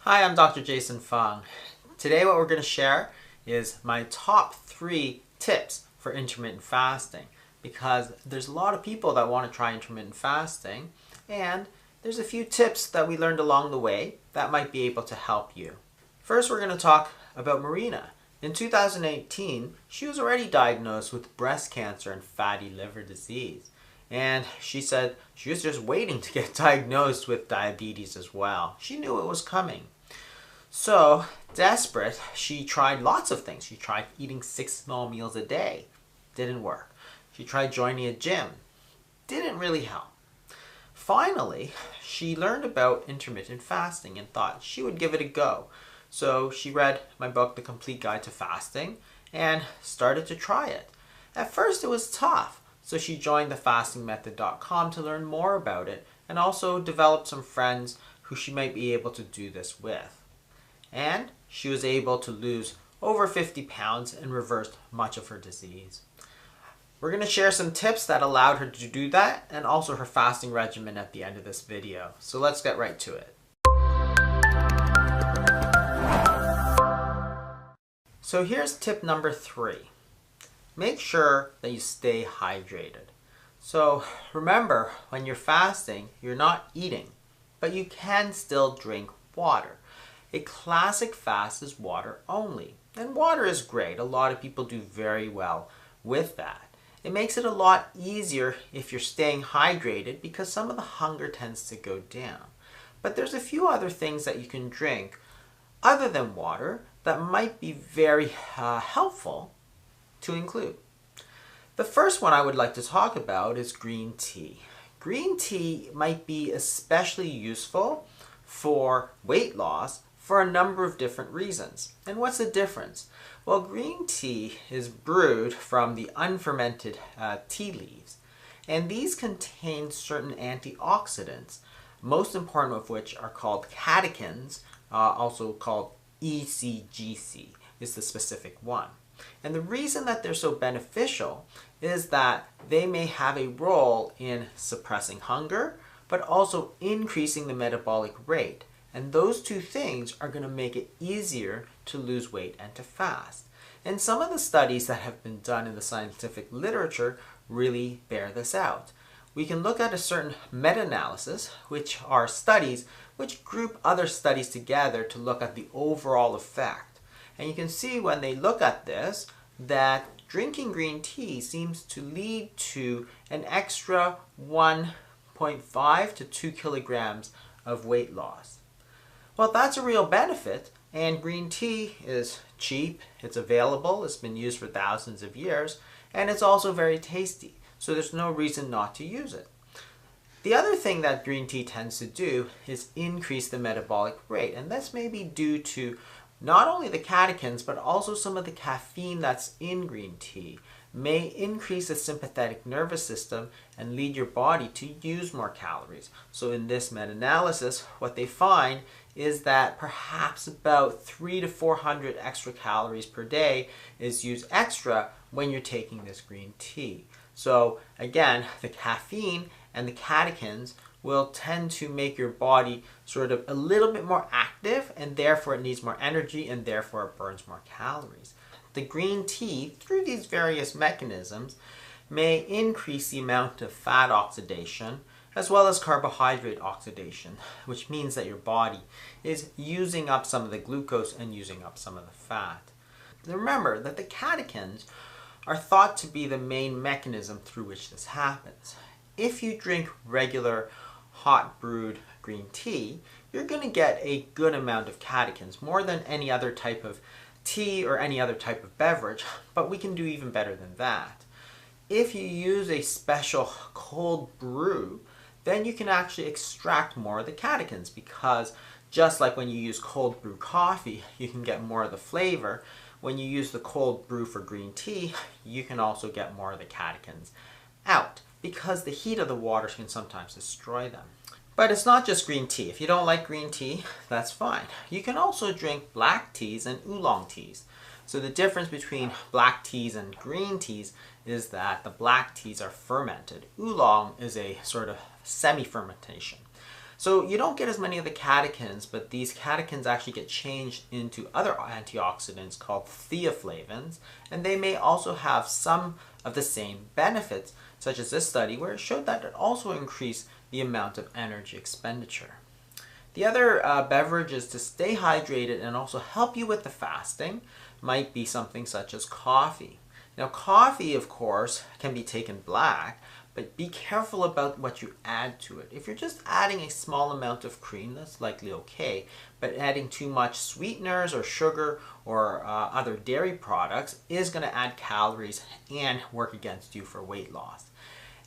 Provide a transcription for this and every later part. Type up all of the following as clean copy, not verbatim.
Hi, I'm Dr. Jason Fung. Today what we're going to share is my top 3 tips for intermittent fasting, because there's a lot of people that want to try intermittent fasting, and there's a few tips that we learned along the way that might be able to help you. First, we're going to talk about Marina. In 2018, she was already diagnosed with breast cancer and fatty liver disease. And she said she was just waiting to get diagnosed with diabetes as well. She knew it was coming. So, desperate, she tried lots of things. She tried eating 6 small meals a day. Didn't work. She tried joining a gym. Didn't really help. Finally, she learned about intermittent fasting and thought she would give it a go. So she read my book, The Complete Guide to Fasting, and started to try it. At first it was tough, so she joined thefastingmethod.com to learn more about it and also developed some friends who she might be able to do this with. And she was able to lose over 50 pounds and reversed much of her disease. We're going to share some tips that allowed her to do that and also her fasting regimen at the end of this video. So let's get right to it. So here's tip number 3. Make sure that you stay hydrated. So remember, when you're fasting, you're not eating, but you can still drink water. A classic fast is water only. And water is great. A lot of people do very well with that. It makes it a lot easier if you're staying hydrated because some of the hunger tends to go down. But there's a few other things that you can drink other than water that might be very helpful to include. The first one I would like to talk about is green tea. Green tea might be especially useful for weight loss for a number of different reasons. And what's the difference? Well, green tea is brewed from the unfermented tea leaves, and these contain certain antioxidants, most important of which are called catechins, also called ECGC is the specific one. And the reason that they're so beneficial is that they may have a role in suppressing hunger, but also increasing the metabolic rate. And those two things are going to make it easier to lose weight and to fast. And some of the studies that have been done in the scientific literature really bear this out. We can look at a certain meta-analysis, which are studies which group other studies together to look at the overall effect. And you can see when they look at this that drinking green tea seems to lead to an extra 1.5 to 2 kilograms of weight loss. Well, that's a real benefit, and green tea is cheap, it's available, it's been used for thousands of years, and it's also very tasty. So there's no reason not to use it. The other thing that green tea tends to do is increase the metabolic rate, and this may be due to not only the catechins, but also some of the caffeine that's in green tea may increase the sympathetic nervous system and lead your body to use more calories. So in this meta-analysis, what they find is that perhaps about 300 to 400 extra calories per day is used extra when you're taking this green tea. So again, the caffeine and the catechins will tend to make your body sort of a little bit more active, and therefore it needs more energy and therefore it burns more calories. The green tea, through these various mechanisms, may increase the amount of fat oxidation as well as carbohydrate oxidation, which means that your body is using up some of the glucose and using up some of the fat. Remember that the catechins are thought to be the main mechanism through which this happens. If you drink regular hot brewed green tea, you're going to get a good amount of catechins, more than any other type of tea or any other type of beverage, but we can do even better than that. If you use a special cold brew, then you can actually extract more of the catechins, because just like when you use cold brew coffee, you can get more of the flavor. When you use the cold brew for green tea, you can also get more of the catechins out, because the heat of the water can sometimes destroy them. But it's not just green tea. If you don't like green tea, that's fine. You can also drink black teas and oolong teas. So the difference between black teas and green teas is that the black teas are fermented. Oolong is a sort of semi-fermentation. So you don't get as many of the catechins, but these catechins actually get changed into other antioxidants called theaflavins, and they may also have some of the same benefits, such as this study where it showed that it also increased the amount of energy expenditure. The other beverages to stay hydrated and also help you with the fasting might be something such as coffee. Now coffee, of course, can be taken black, but be careful about what you add to it. If you're just adding a small amount of cream, that's likely okay, but adding too much sweeteners or sugar or other dairy products is going to add calories and work against you for weight loss.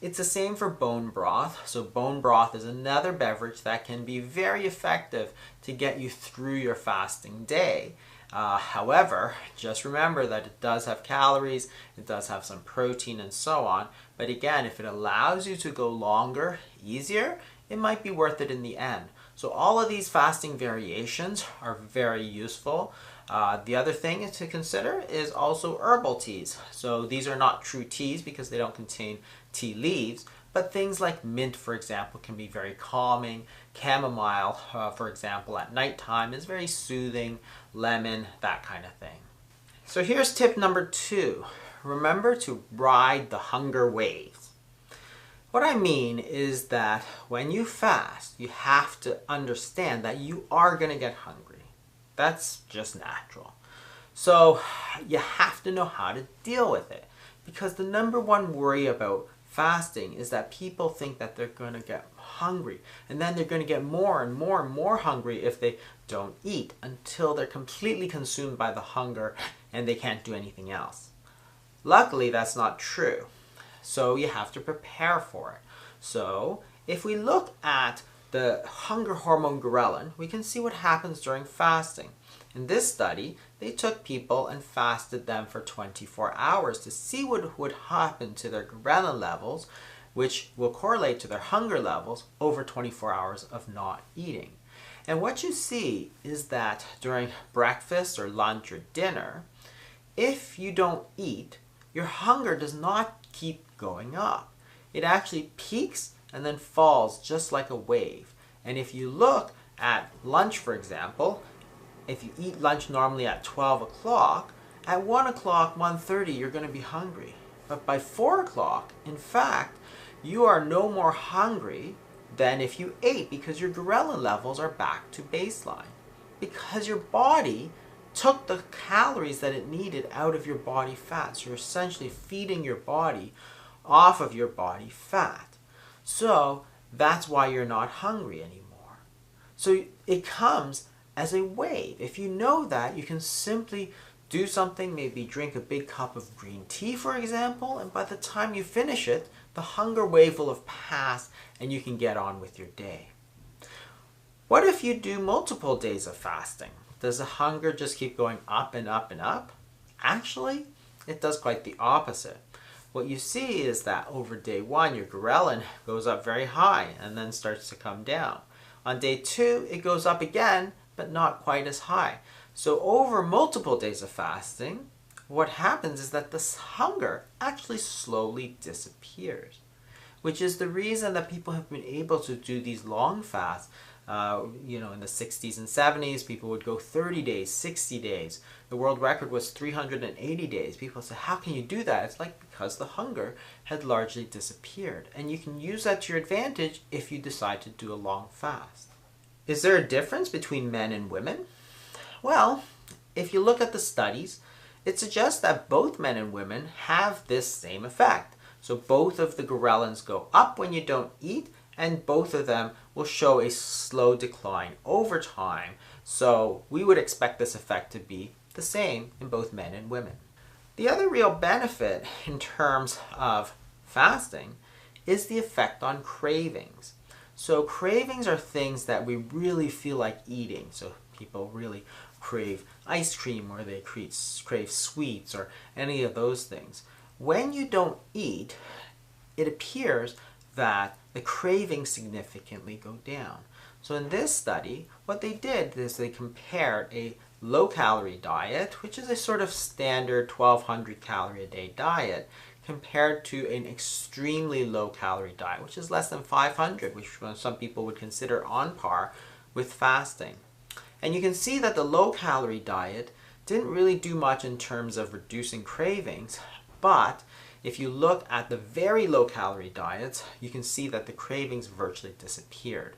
It's the same for bone broth. So bone broth is another beverage that can be very effective to get you through your fasting day. However, just remember that it does have calories, it does have some protein and so on, but again, if it allows you to go longer, easier, it might be worth it in the end. So all of these fasting variations are very useful. The other thing to consider is also herbal teas. So these are not true teas because they don't contain tea leaves, but things like mint, for example, can be very calming. Chamomile, for example, at nighttime is very soothing. Lemon, that kind of thing. So here's tip number 2. Remember to ride the hunger waves. What I mean is that when you fast, you have to understand that you are going to get hungry. That's just natural. So you have to know how to deal with it, because the number one worry about fasting is that people think that they're going to get hungry, and then they're going to get more and more and more hungry if they don't eat until they're completely consumed by the hunger and they can't do anything else. Luckily, that's not true. So you have to prepare for it. So if we look at the hunger hormone ghrelin, we can see what happens during fasting. In this study, they took people and fasted them for 24 hours to see what would happen to their ghrelin levels, which will correlate to their hunger levels over 24 hours of not eating. And what you see is that during breakfast or lunch or dinner, if you don't eat, your hunger does not keep going up. It actually peaks and then falls just like a wave. And if you look at lunch, for example, if you eat lunch normally at 12 o'clock, at 1 o'clock, 1:30, you're going to be hungry. But by 4 o'clock, in fact, you are no more hungry than if you ate, because your ghrelin levels are back to baseline. Because your body took the calories that it needed out of your body fat. So you're essentially feeding your body off of your body fat. So that's why you're not hungry anymore. So it comes as a wave. If you know that, you can simply do something, maybe drink a big cup of green tea, for example, and by the time you finish it, the hunger wave will have passed and you can get on with your day. What if you do multiple days of fasting? Does the hunger just keep going up and up and up? Actually, it does quite the opposite. What you see is that over day 1, your ghrelin goes up very high and then starts to come down. On day 2, it goes up again, but not quite as high. So over multiple days of fasting, what happens is that this hunger actually slowly disappears, which is the reason that people have been able to do these long fasts. In the 60s and 70s, people would go 30 days, 60 days. The world record was 380 days. People say, how can you do that? It's like because the hunger had largely disappeared. And you can use that to your advantage if you decide to do a long fast. Is there a difference between men and women? Well, if you look at the studies, it suggests that both men and women have this same effect. So both of the ghrelins go up when you don't eat, and both of them will show a slow decline over time. So we would expect this effect to be the same in both men and women. The other real benefit in terms of fasting is the effect on cravings. So cravings are things that we really feel like eating. So people really crave ice cream, or they crave sweets, or any of those things. When you don't eat, it appears that the cravings significantly go down. So in this study, what they did is they compared a low-calorie diet, which is a sort of standard 1,200 calorie a day diet, compared to an extremely low calorie diet, which is less than 500, which some people would consider on par with fasting. And you can see that the low calorie diet didn't really do much in terms of reducing cravings, but if you look at the very low calorie diets, you can see that the cravings virtually disappeared.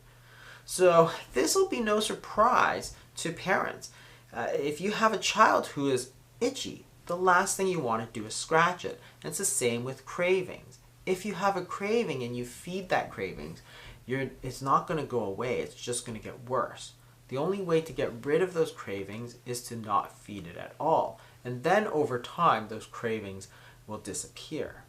So this will be no surprise to parents. If you have a child who is itchy, the last thing you want to do is scratch it. And it's the same with cravings. If you have a craving and you feed that cravings, it's not going to go away. It's just going to get worse. The only way to get rid of those cravings is to not feed it at all. And then over time, those cravings will disappear.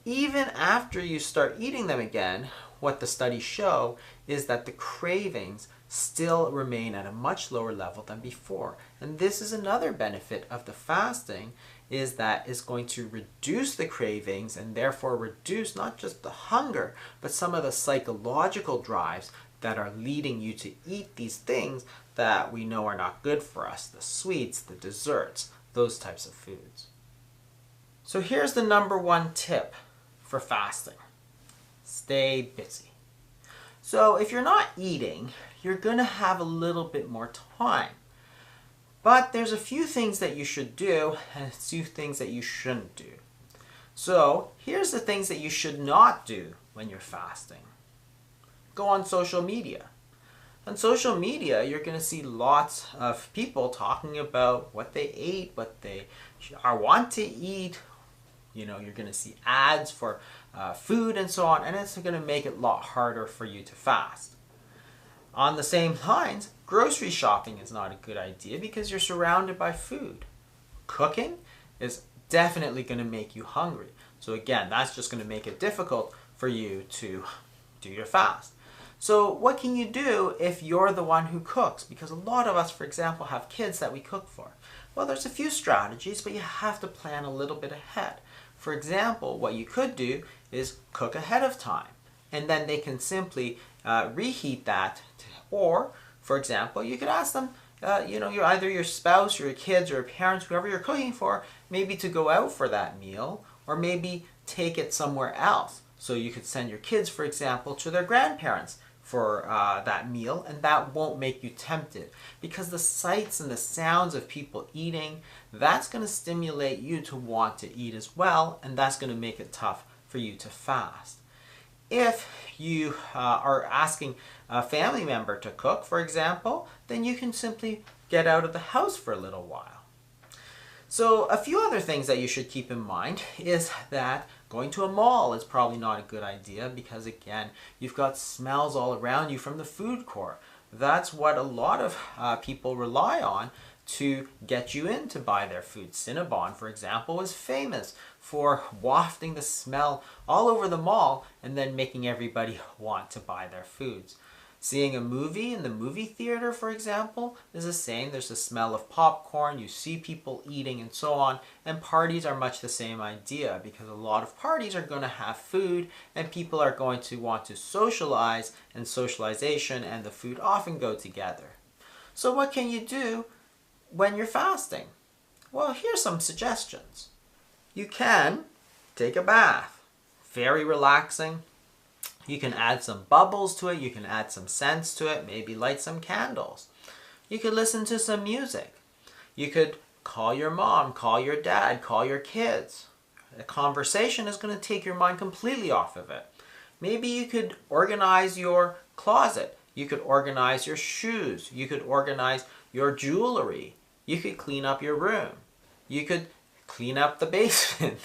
Even after you start eating them again, what the studies show is that the cravings still remain at a much lower level than before. And this is another benefit of the fasting, is that it's going to reduce the cravings and therefore reduce not just the hunger, but some of the psychological drives that are leading you to eat these things that we know are not good for us, the sweets, the desserts, those types of foods. So here's the number one tip for fasting. Stay busy. So if you're not eating, you're going to have a little bit more time. But there's a few things that you should do and a few things that you shouldn't do. So here's the things that you should not do when you're fasting. Go on social media. On social media, you're going to see lots of people talking about what they ate, what they want to eat. You're going to see ads for food and so on, and it's going to make it a lot harder for you to fast. On the same lines, grocery shopping is not a good idea because you're surrounded by food. Cooking is definitely going to make you hungry. So again, that's just going to make it difficult for you to do your fast. So what can you do if you're the one who cooks? Because a lot of us, for example, have kids that we cook for. Well, there's a few strategies, but you have to plan a little bit ahead. For example, what you could do is cook ahead of time, and then they can simply reheat that. Or, for example, you could ask them, you're either your spouse or your kids or your parents, whoever you're cooking for, maybe to go out for that meal, or maybe take it somewhere else. So you could send your kids, for example, to their grandparents for that meal, and that won't make you tempted, because the sights and the sounds of people eating, that's going to stimulate you to want to eat as well, and that's going to make it tough for you to fast. If you are asking a family member to cook, for example, then you can simply get out of the house for a little while. So a few other things that you should keep in mind is that going to a mall is probably not a good idea because, again, you've got smells all around you from the food court. That's what a lot of people rely on to get you in to buy their food. Cinnabon, for example, was famous for wafting the smell all over the mall and then making everybody want to buy their foods. Seeing a movie in the movie theater, for example, is the same. There's the smell of popcorn, you see people eating and so on, and parties are much the same idea because a lot of parties are going to have food and people are going to want to socialize, and socialization and the food often go together. So what can you do when you're fasting? Well, here's some suggestions. You can take a bath. Very relaxing. You can add some bubbles to it, you can add some scents to it, maybe light some candles. You could listen to some music. You could call your mom, call your dad, call your kids. A conversation is going to take your mind completely off of it. Maybe you could organize your closet. You could organize your shoes. You could organize your jewelry. You could clean up your room. You could clean up the basement.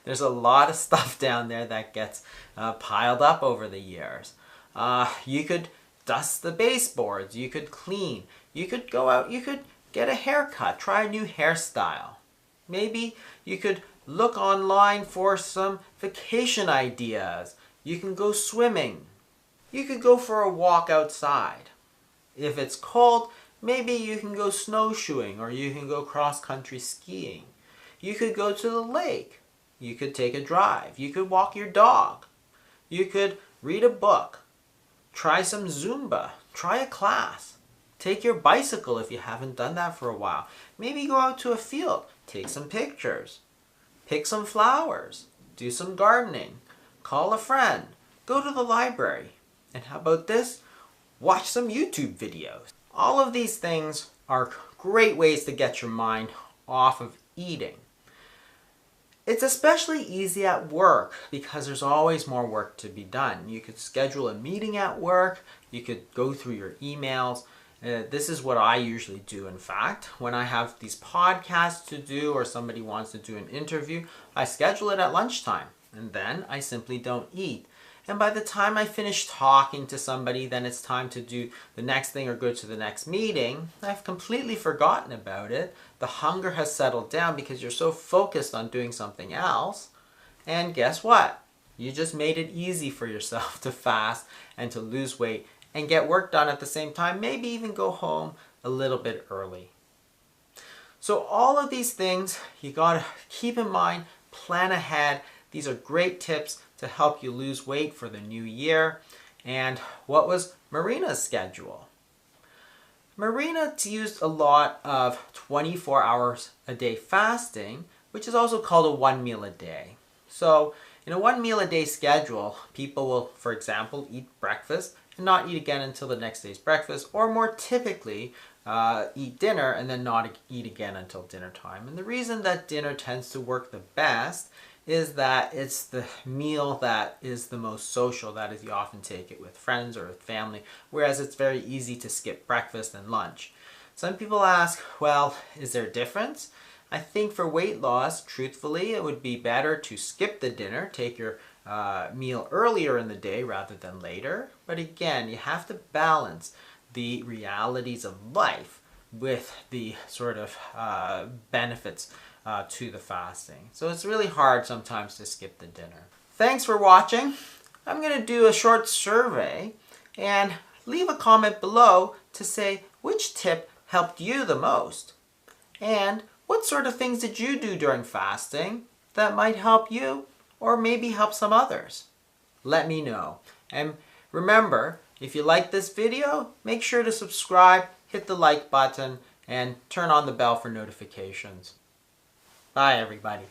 There's a lot of stuff down there that gets piled up over the years. You could dust the baseboards. You could clean. You could go out. You could get a haircut. Try a new hairstyle. Maybe you could look online for some vacation ideas. You can go swimming. You could go for a walk outside. If it's cold, maybe you can go snowshoeing or you can go cross-country skiing. You could go to the lake. You could take a drive. You could walk your dog. You could read a book. Try some Zumba. Try a class. Take your bicycle if you haven't done that for a while. Maybe go out to a field. Take some pictures. pick some flowers, do some gardening, call a friend, go to the library, and how about this? Watch some YouTube videos. All of these things are great ways to get your mind off of eating. It's especially easy at work because there's always more work to be done. You could schedule a meeting at work, you could go through your emails. This is what I usually do, in fact. When I have these podcasts to do or somebody wants to do an interview, I schedule it at lunchtime and then I simply don't eat. And by the time I finish talking to somebody, then it's time to do the next thing or go to the next meeting. I've completely forgotten about it. The hunger has settled down because you're so focused on doing something else. And guess what? You just made it easy for yourself to fast and to lose weight and get work done at the same time, maybe even go home a little bit early. So all of these things you gotta keep in mind, plan ahead. These are great tips to help you lose weight for the new year. And what was Marina's schedule? Marina used a lot of 24 hours a day fasting, which is also called a 1 meal a day. So in a 1 meal a day schedule, people will, for example, eat breakfast and not eat again until the next day's breakfast, or more typically, eat dinner and then not eat again until dinner time. And the reason that dinner tends to work the best is that it's the meal that is the most social. That is, you often take it with friends or with family, whereas it's very easy to skip breakfast and lunch. Some people ask, well, is there a difference? I think for weight loss, truthfully, it would be better to skip the dinner, take your meal earlier in the day rather than later. But again, you have to balance the realities of life with the sort of benefits to the fasting. So it's really hard sometimes to skip the dinner. Thanks for watching. I'm going to do a short survey and leave a comment below to say which tip helped you the most. And what sort of things did you do during fasting that might help you or maybe help some others? Let me know. And remember, if you like this video, make sure to subscribe, hit the like button, and turn on the bell for notifications. Bye, everybody.